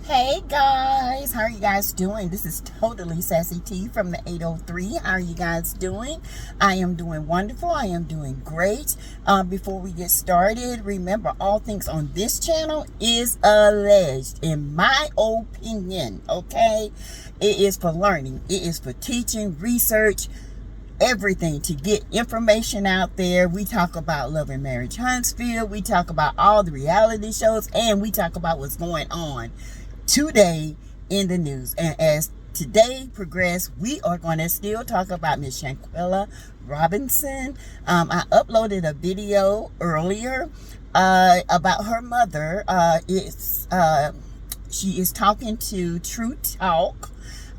Hey guys, how are you guys doing? This is totally Sassy T from the 803. How are you guys doing? I am doing wonderful. I am doing great. Before we get started, remember all things on this channel is alleged, in my opinion, okay? It is for learning. It is for teaching, research, everything to get information out there. We talk about Love and Marriage Huntsville. We talk about all the reality shows, and we talk about what's going on today in the news. And as today progresses, we are going to still talk about Miss Shanquella Robinson. I uploaded a video earlier about her mother. She is talking to True Talk.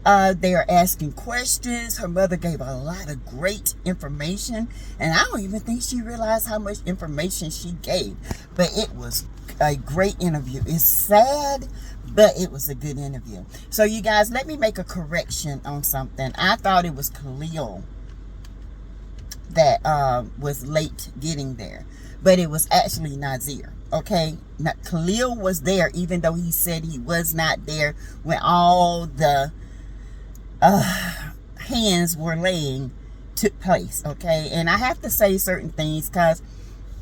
They are asking questions. Her mother gave a lot of great information, and I don't even think she realized how much information she gave, but it was a great interview. It's sad, but it was a good interview. So you guys, let me make a correction on something. I thought it was Kahlil that was late getting there, but it was actually Nazir. Okay, now, Kahlil was there, even though he said he was not there when all the hands were laying took place. Okay, and I have to say certain things because,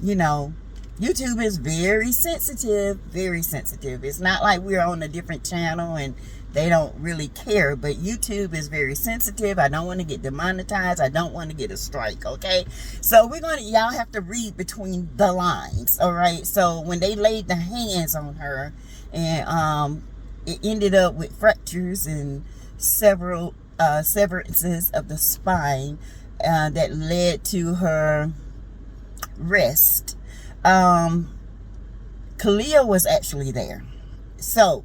you know, YouTube is very sensitive, very sensitive. It's not like we're on a different channel and they don't really care, but YouTube is very sensitive. I don't want to get demonetized. I don't want to get a strike, okay? So y'all have to read between the lines, all right? So when they laid the hands on her, and it ended up with fractures and several severances of the spine that led to her rest. Kahlil was actually there. So,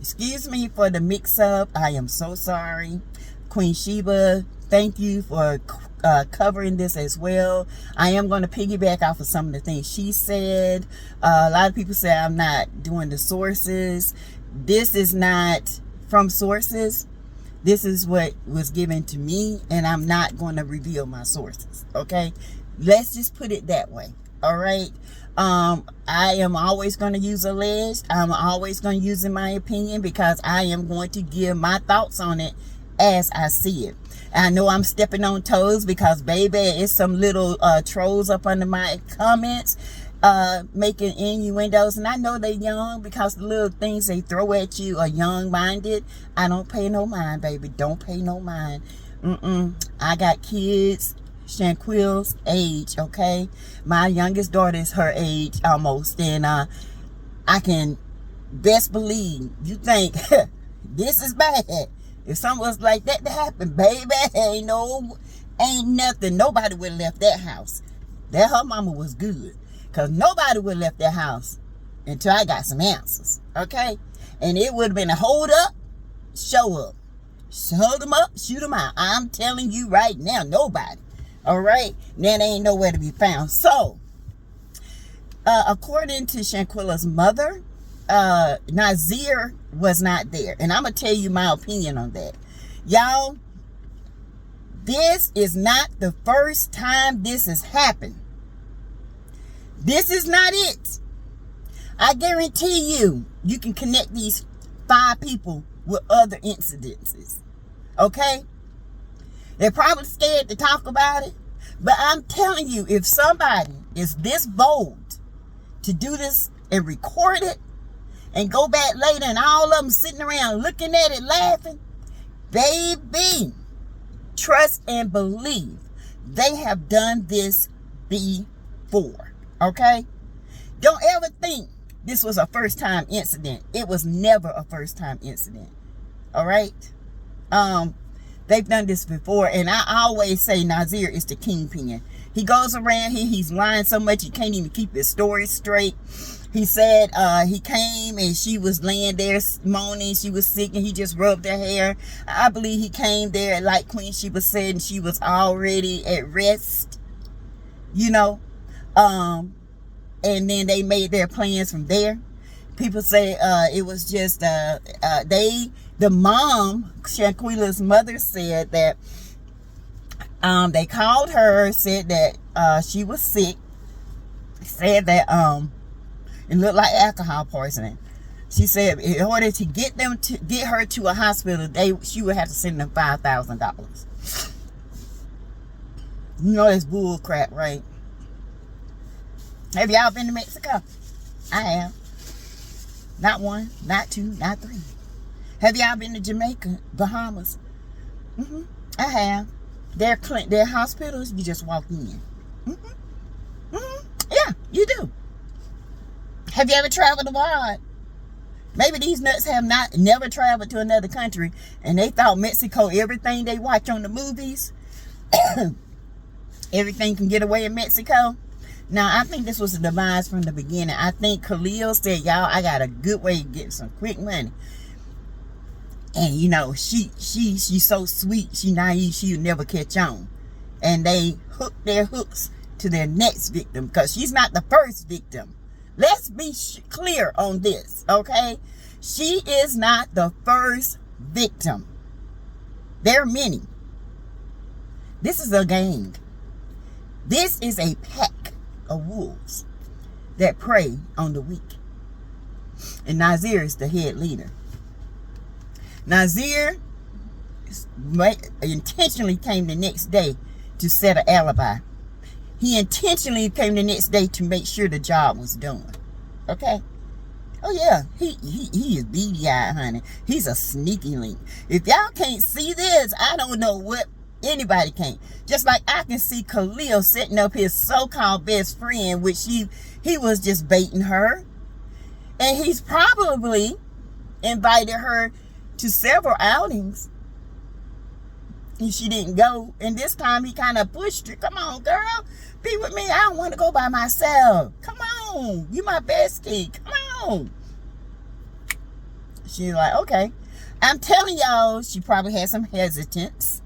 excuse me for the mix-up. I am so sorry. Queen Sheba, thank you for covering this as well. I am going to piggyback off of some of the things she said. A lot of people say I'm not doing the sources. This is not from sources. This is what was given to me, and I'm not going to reveal my sources, okay? Let's just put it that way. All right. I am always going to use alleged. I'm always going to use in my opinion, because I am going to give my thoughts on it as I see it. I know I'm stepping on toes because, baby, it's some little trolls up under my comments making innuendos, and I know they're young because the little things they throw at you are young-minded. I don't pay no mind, baby. Don't pay no mind. I got kids Shanquella's age, okay? My youngest daughter is her age almost, and I can best believe you think this is bad. If something was like that to happen, baby, ain't nothing. Nobody would have left that house. That her mama was good, because nobody would have left that house until I got some answers, okay? And it would have been a hold up, show up. Hold them up, shoot them out. I'm telling you right now, nobody. All right, now they ain't nowhere to be found. So, according to Shanquella's mother, Nazir was not there. And I'm going to tell you my opinion on that. Y'all, this is not the first time this has happened. This is not it. I guarantee you can connect these 5 people with other incidences. Okay? They're probably scared to talk about it. But I'm telling you, if somebody is this bold to do this and record it and go back later and all of them sitting around looking at it laughing, baby, trust and believe they have done this before. Okay? Don't ever think this was a first-time incident. It was never a first-time incident. All right? They've done this before, and I always say Nazir is the kingpin. He goes around here, he's lying so much he can't even keep his story straight. He said he came and she was laying there moaning, she was sick, and he just rubbed her hair. I believe he came there, like Queen Sheba said, and she was already at rest, you know. And then they made their plans from there. People say it was just the mom, Shanquella's mother, said that they called her, said that she was sick, said that it looked like alcohol poisoning. She said in order to get her to a hospital, she would have to send them $5,000. You know that's bull crap, right? Have y'all been to Mexico? I have. Not one, not two, not three. Have y'all been to Jamaica, Bahamas? I have. Their hospitals, you just walk in. Yeah, you do. Have you ever traveled abroad? Maybe these nuts have never traveled to another country, and they thought Mexico, everything they watch on the movies, everything can get away in Mexico. Now, I think this was a demise from the beginning. I think Kahlil said, y'all, I got a good way to get some quick money. And, you know, she's so sweet, she naive, she'll never catch on. And they hook their hooks to their next victim, because she's not the first victim. Let's be clear on this, okay? She is not the first victim. There are many. This is a gang. This is a pack of wolves that prey on the weak. And Nazir is the head leader. Nazir intentionally came the next day to set an alibi. He intentionally came the next day to make sure the job was done. Okay? Oh yeah, he is beady-eyed, honey. He's a sneaky link. If y'all can't see this, I don't know what anybody can. Just like I can see Kahlil setting up his so-called best friend, which he was just baiting her. And he's probably invited her to several outings. And she didn't go. And this time he kind of pushed her. Come on, girl. Be with me. I don't want to go by myself. Come on. You my bestie. Come on. She's like, okay. I'm telling y'all, she probably had some hesitance.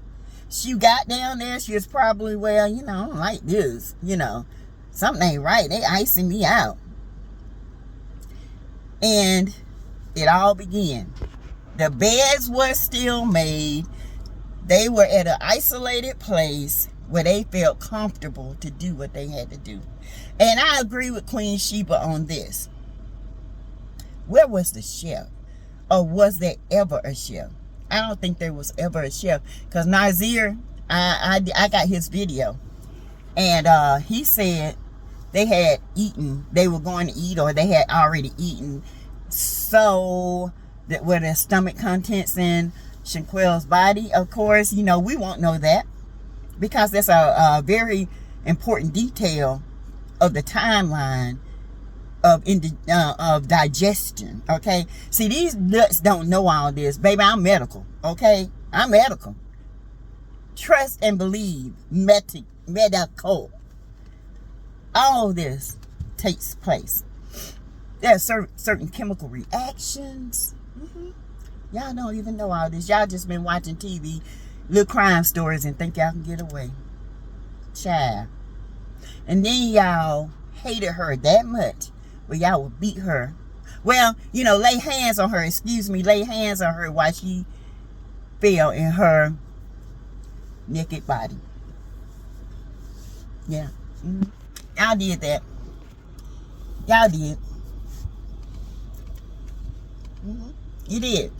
She got down there. She was probably, well, you know, I don't like this. You know, something ain't right. They icing me out. And it all began. The beds were still made. They were at an isolated place where they felt comfortable to do what they had to do. And I agree with Queen Sheba on this. Where was the chef? Or was there ever a chef? I don't think there was ever a chef. Because Nazir, I got his video. And he said they had eaten. They were going to eat, or they had already eaten. So, that were their stomach contents in Shanquella's body. Of course, you know, we won't know that. Because that's a very important detail of the timeline of digestion, okay? See, these nuts don't know all this. Baby, I'm medical, okay? I'm medical. Trust and believe. Medical. All this takes place. There are certain chemical reactions. Y'all don't even know all this. Y'all just been watching TV, little crime stories, and think y'all can get away. Child. And then y'all hated her that much, where y'all would beat her. Well, you know, lay hands on her. Lay hands on her while she fell in her naked body. Yeah. Y'all did that. Y'all did. You did.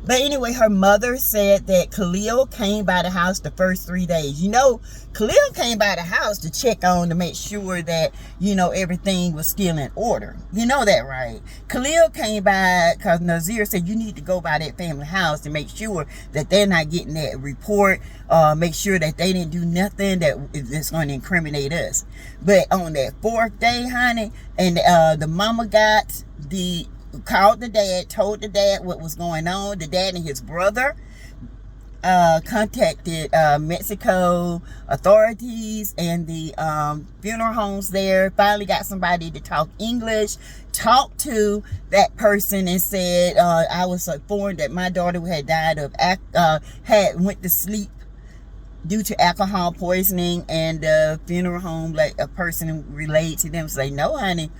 But anyway, her mother said that Kahlil came by the house the first 3 days. You know, Kahlil came by the house to check on, to make sure that, you know, everything was still in order. You know that, right? Kahlil came by because Nazir said you need to go by that family house to make sure that they're not getting that report. Make sure that they didn't do nothing that's going to incriminate us. But on that 4th day, honey, and the mama called the dad, told the dad what was going on. The dad and his brother contacted Mexico authorities and the funeral homes there. Finally got somebody to talk English, talked to that person, and said, I was informed that my daughter had died of, went to sleep due to alcohol poisoning. And the funeral home, like a person relayed to them, say, no, honey,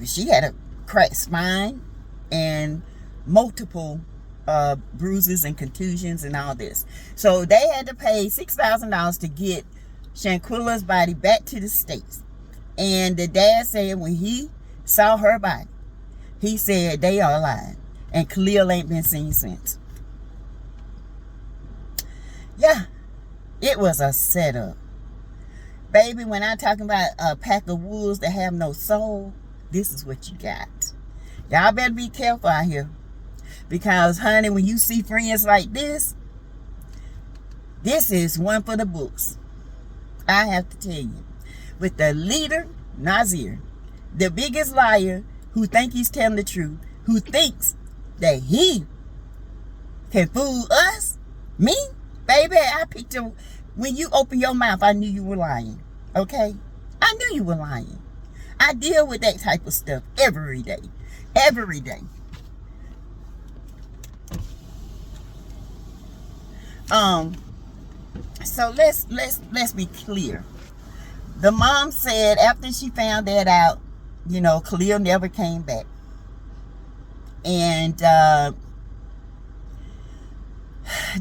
she had a cracked spine and multiple bruises and contusions and all this. So they had to pay $6,000 to get Shanquella's body back to the States. And the dad said when he saw her body, He said they are lying. And Kahlil ain't been seen since. Yeah, it was a setup. Baby, when I'm talking about a pack of wolves that have no soul, this is what you got. Y'all better be careful out here. Because, honey, when you see friends like this is one for the books. I have to tell you. With the leader, Nasir, the biggest liar who think he's telling the truth, who thinks that he can fool us, me, baby, I picked him. When you open your mouth, I knew you were lying. Okay? I knew you were lying. I deal with that type of stuff every day. Every day. So let's be clear. The mom said after she found that out, you know, Kahlil never came back. And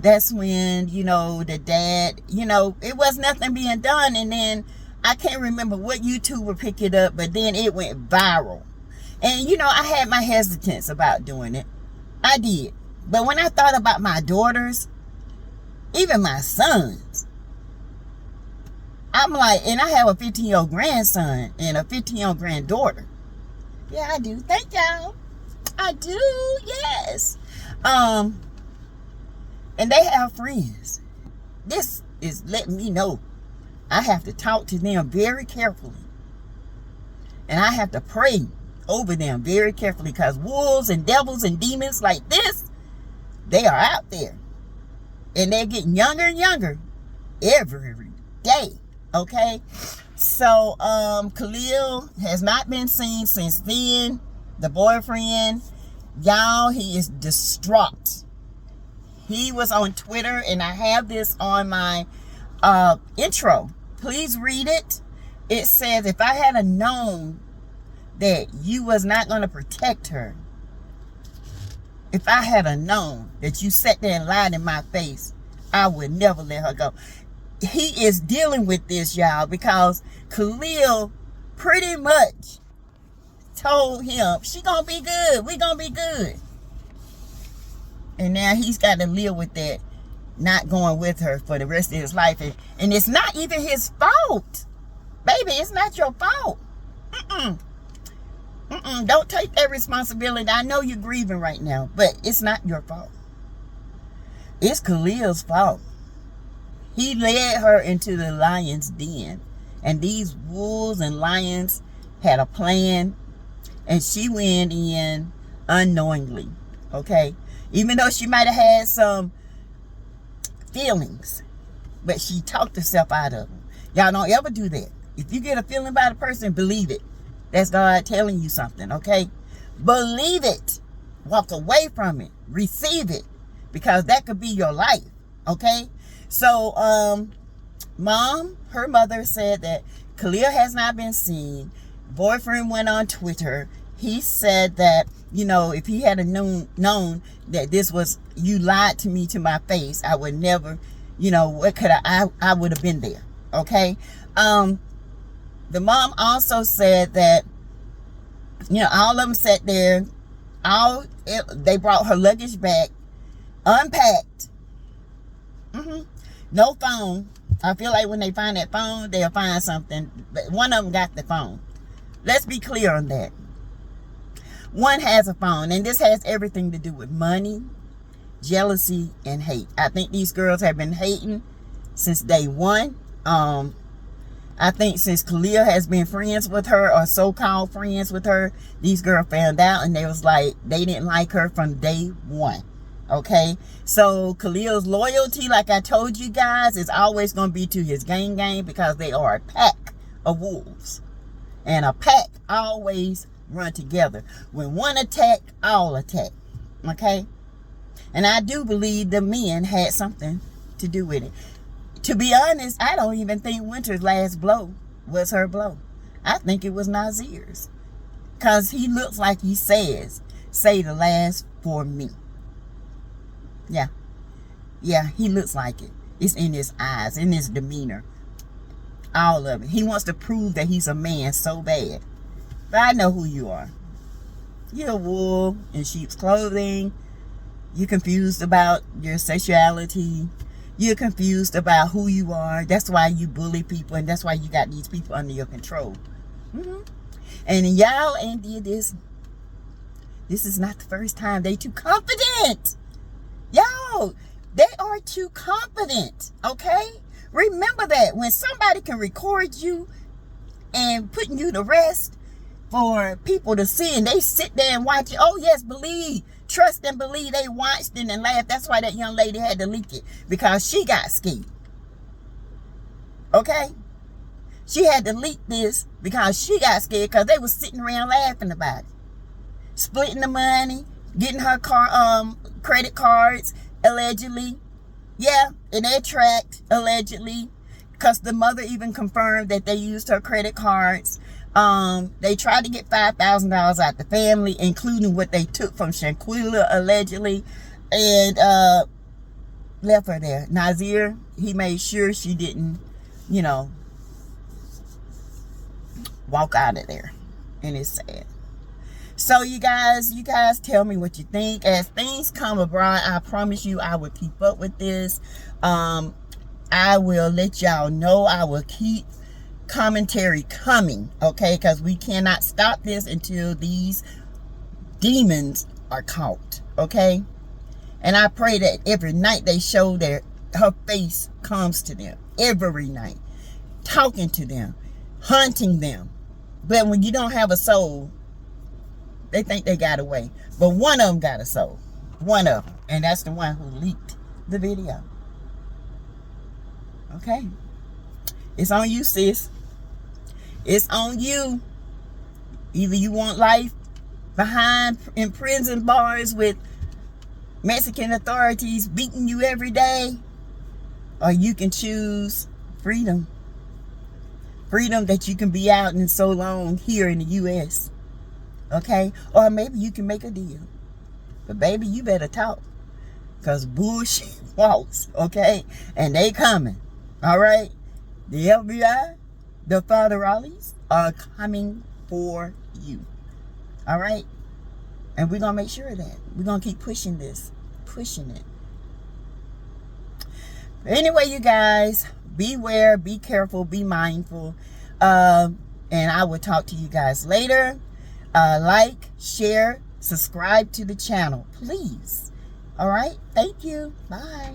that's when, you know, the dad, you know, it was nothing being done. And then I can't remember what YouTuber picked it up, but then it went viral. And, you know, I had my hesitance about doing it. I did. But when I thought about my daughters, even my sons, I'm like, and I have a 15-year-old grandson and a 15-year-old granddaughter. Yeah, I do. Thank y'all. I do, yes. And they have friends. This is letting me know I have to talk to them very carefully. And I have to pray over them very carefully, because wolves and devils and demons like this, they are out there. And they're getting younger and younger every day. Okay? So, Kahlil has not been seen since then. The boyfriend, y'all, he is distraught. He was on Twitter, and I have this on my intro. Please read it. It says, if I had known that you was not going to protect her, if I had known that you sat there and lied in my face, I would never let her go. He is dealing with this, y'all, because Kahlil pretty much told him, she gonna be good, we gonna be good. And now he's got to live with that, not going with her for the rest of his life. And it's not even his fault. Baby, it's not your fault. Don't take that responsibility. I know you're grieving right now, but it's not your fault. It's Kahlil's fault. He led her into the lion's den. And these wolves and lions had a plan. And she went in unknowingly. Okay? Even though she might have had some feelings. But she talked herself out of them. Y'all don't ever do that. If you get a feeling about a person, believe it. That's God telling you something, okay? Believe it. Walk away from it. Receive it. Because that could be your life, okay? So, Mom, her mother said that Kahlil has not been seen. Boyfriend went on Twitter. He said that, you know, if he had known that this was, you lied to me to my face, I would never, you know, what could I would have been there, okay? The mom also said that, you know, all of them sat there, they brought her luggage back, unpacked, no phone. I feel like when they find that phone, they'll find something, but one of them got the phone. Let's be clear on that. One has a phone, and this has everything to do with money, jealousy, and hate. I think these girls have been hating since day one. I think since Kahlil has been friends with her, or so-called friends with her, these girls found out, and they was like, they didn't like her from day one. Okay? So Kahlil's loyalty, like I told you guys, is always going to be to his gang, because they are a pack of wolves. And a pack always run together. When one attack, all attack. Okay? And I do believe the men had something to do with it. To be honest, I don't even think Winter's last blow was her blow. I think it was Nasir's. Because he looks like he says, say the last for me. Yeah. Yeah, he looks like it. It's in his eyes, in his demeanor. All of it. He wants to prove that he's a man so bad. But I know who you are. You're wool in sheep's clothing. You're confused about your sexuality. You're confused about who you are. That's why you bully people, and that's why you got these people under your control. And y'all ain't did this. This is not the first time. They too confident. Y'all, they are too confident, okay? Remember that. When somebody can record you and putting you to rest for people to see, and they sit there and watch it. Oh, yes, believe. Trust and believe. They watched it and laughed. That's why that young lady had to leak it, because she got scared. Okay? She had to leak this because she got scared, because they was sitting around laughing about it. Splitting the money, getting her credit cards, allegedly. Yeah, and they tracked, allegedly, because the mother even confirmed that they used her credit cards. They tried to get $5,000 out the family, including what they took from Shanquella, allegedly, and left her there. Nazir, he made sure she didn't, walk out of there. And it's sad. So you guys tell me what you think. As things come abroad, I promise you I will keep up with this. I will let y'all know. I will keep commentary coming, okay? Because we cannot stop this until these demons are caught, okay? And I pray that every night they show her face comes to them. Every night. Talking to them. Hunting them. But when you don't have a soul, they think they got away. But one of them got a soul. One of them. And that's the one who leaked the video. Okay? It's on you, sis. It's on you. Either you want life behind in prison bars with Mexican authorities beating you every day, or you can choose freedom. Freedom that you can be out in so long here in the U.S. Okay? Or maybe you can make a deal. But baby, you better talk. Because bullshit walks. Okay? And they coming. Alright? The FBI, the federales are coming for you. Alright? And we're going to make sure of that. We're going to keep pushing this. Pushing it. But anyway, you guys, beware, be careful, be mindful. And I will talk to you guys later. Like, share, subscribe to the channel, please. Alright? Thank you. Bye.